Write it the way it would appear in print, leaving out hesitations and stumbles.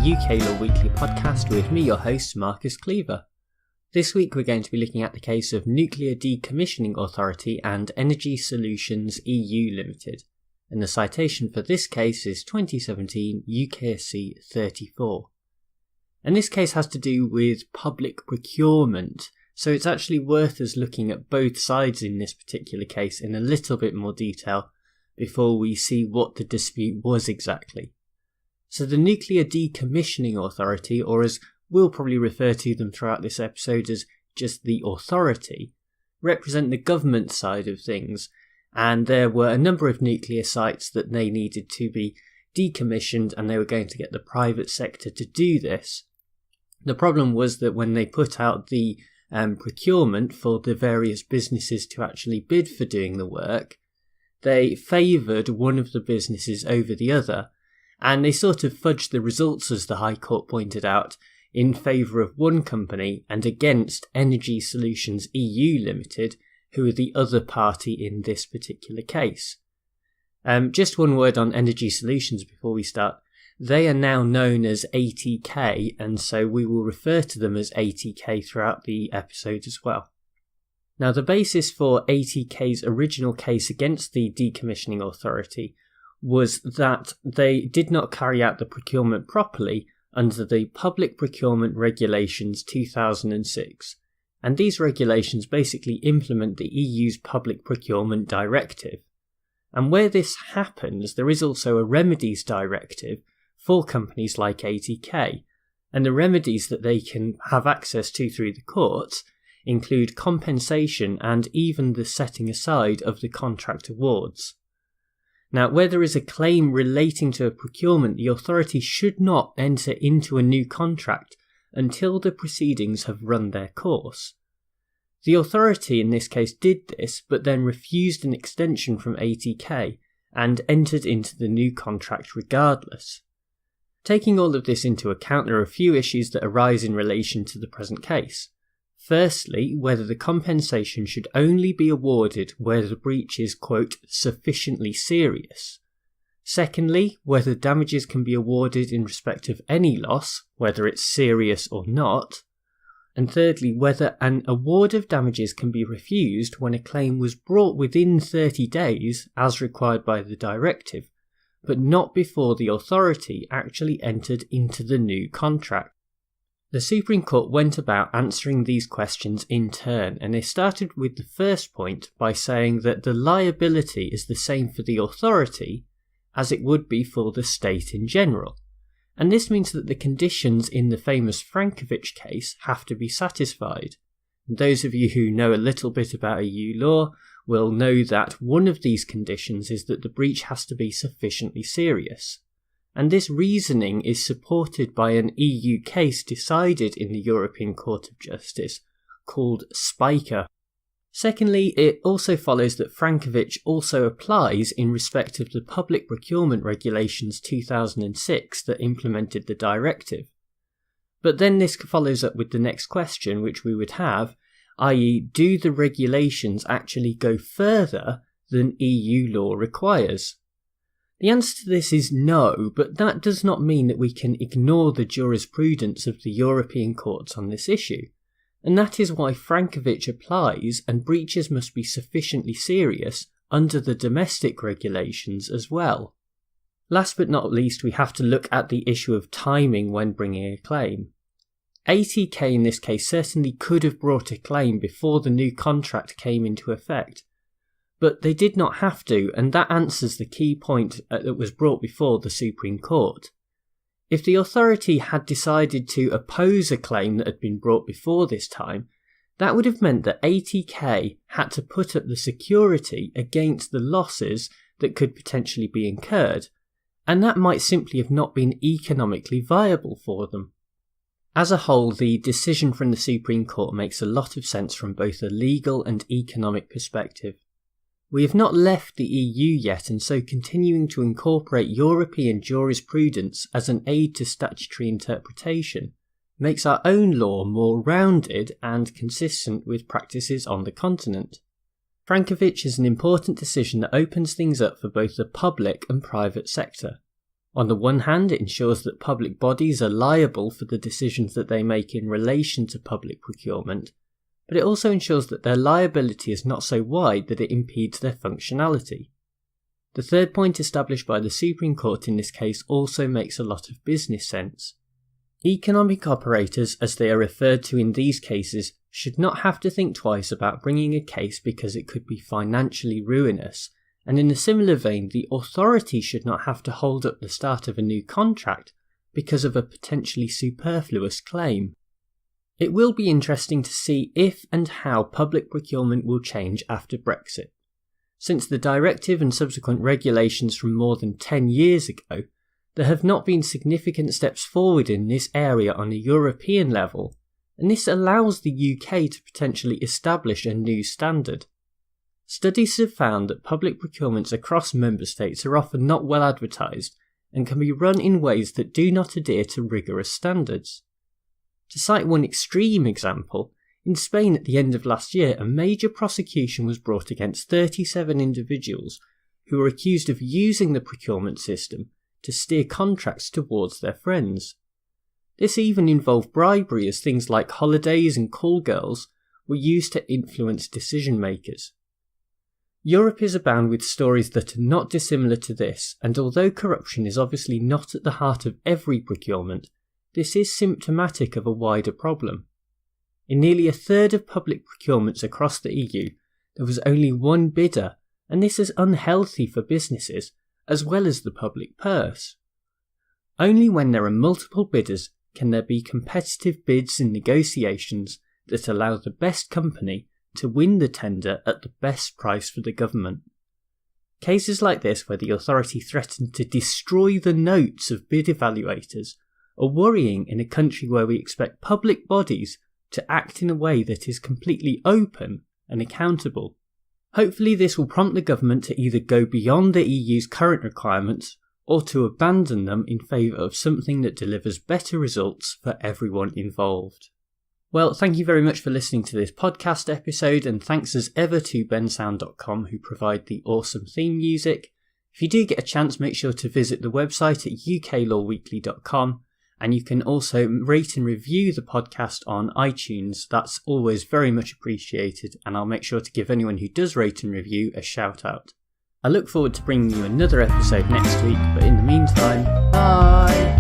UK Law Weekly podcast with me, your host, Marcus Cleaver. This week we're going to be looking at the case of Nuclear Decommissioning Authority and EnergySolutions EU Limited, and the citation for this case is 2017 UKSC 34. And this case has to do with public procurement, so it's actually worth us looking at both sides in this particular case in a little bit more detail before we see what the dispute was exactly. So the Nuclear Decommissioning Authority, or as we'll probably refer to them throughout this episode as just the authority, represent the government side of things, and there were a number of nuclear sites that they needed to be decommissioned, and they were going to get the private sector to do this. The problem was that when they put out the procurement for the various businesses to actually bid for doing the work, they favoured one of the businesses over the other, and they sort of fudged the results, as the High Court pointed out, in favour of one company and against EnergySolutions EU Limited, who are the other party in this particular case. Just one word on EnergySolutions before we start. They are now known as ATK, and so we will refer to them as ATK throughout the episode as well. Now, the basis for ATK's original case against the Decommissioning Authority was that they did not carry out the procurement properly under the Public Procurement Regulations 2006, and these regulations basically implement the EU's Public Procurement Directive. And where this happens, there is also a remedies directive for companies like ATK, and the remedies that they can have access to through the courts include compensation and even the setting aside of the contract awards. Now, where there is a claim relating to a procurement, the authority should not enter into a new contract until the proceedings have run their course. The authority in this case did this, but then refused an extension from ATK and entered into the new contract regardless. Taking all of this into account, there are a few issues that arise in relation to the present case. Firstly, whether the compensation should only be awarded where the breach is, quote, sufficiently serious. Secondly, whether damages can be awarded in respect of any loss, whether it's serious or not. And thirdly, whether an award of damages can be refused when a claim was brought within 30 days, as required by the directive, but not before the authority actually entered into the new contract. The Supreme Court went about answering these questions in turn, and they started with the first point by saying that the liability is the same for the authority as it would be for the state in general. And this means that the conditions in the famous Frankovich case have to be satisfied. And those of you who know a little bit about EU law will know that one of these conditions is that the breach has to be sufficiently serious. And this reasoning is supported by an EU case decided in the European Court of Justice called Spiker. Secondly, it also follows that Frankovich also applies in respect of the Public Procurement Regulations 2006 that implemented the directive. But then this follows up with the next question which we would have, i.e., do the regulations actually go further than EU law requires? The answer to this is no, but that does not mean that we can ignore the jurisprudence of the European courts on this issue, and that is why Frankovich applies and breaches must be sufficiently serious under the domestic regulations as well. Last but not least, we have to look at the issue of timing when bringing a claim. ATK in this case certainly could have brought a claim before the new contract came into effect, but they did not have to, and that answers the key point that was brought before the Supreme Court. If the authority had decided to oppose a claim that had been brought before this time, that would have meant that ATK had to put up the security against the losses that could potentially be incurred, and that might simply have not been economically viable for them. As a whole, the decision from the Supreme Court makes a lot of sense from both a legal and economic perspective. We have not left the EU yet, and so continuing to incorporate European jurisprudence as an aid to statutory interpretation makes our own law more rounded and consistent with practices on the continent. Frankovich is an important decision that opens things up for both the public and private sector. On the one hand, it ensures that public bodies are liable for the decisions that they make in relation to public procurement, but it also ensures that their liability is not so wide that it impedes their functionality. The third point established by the Supreme Court in this case also makes a lot of business sense. Economic operators, as they are referred to in these cases, should not have to think twice about bringing a case because it could be financially ruinous, and in a similar vein, the authority should not have to hold up the start of a new contract because of a potentially superfluous claim. It will be interesting to see if and how public procurement will change after Brexit. Since the directive and subsequent regulations from more than 10 years ago, there have not been significant steps forward in this area on a European level, and this allows the UK to potentially establish a new standard. Studies have found that public procurements across member states are often not well advertised and can be run in ways that do not adhere to rigorous standards. To cite one extreme example, in Spain at the end of last year, a major prosecution was brought against 37 individuals who were accused of using the procurement system to steer contracts towards their friends. This even involved bribery, as things like holidays and call girls were used to influence decision makers. Europe is abound with stories that are not dissimilar to this, and although corruption is obviously not at the heart of every procurement, this is symptomatic of a wider problem. In nearly a third of public procurements across the EU, there was only one bidder, and this is unhealthy for businesses, as well as the public purse. Only when there are multiple bidders can there be competitive bids and negotiations that allow the best company to win the tender at the best price for the government. Cases like this, where the authority threatened to destroy the notes of bid evaluators, are worrying in a country where we expect public bodies to act in a way that is completely open and accountable. Hopefully this will prompt the government to either go beyond the EU's current requirements or to abandon them in favour of something that delivers better results for everyone involved. Well, thank you very much for listening to this podcast episode, and thanks as ever to bensound.com who provide the awesome theme music. If you do get a chance, make sure to visit the website at uklawweekly.com, and you can also rate and review the podcast on iTunes. That's always very much appreciated, and I'll make sure to give anyone who does rate and review a shout out. I look forward to bringing you another episode next week, but in the meantime, bye!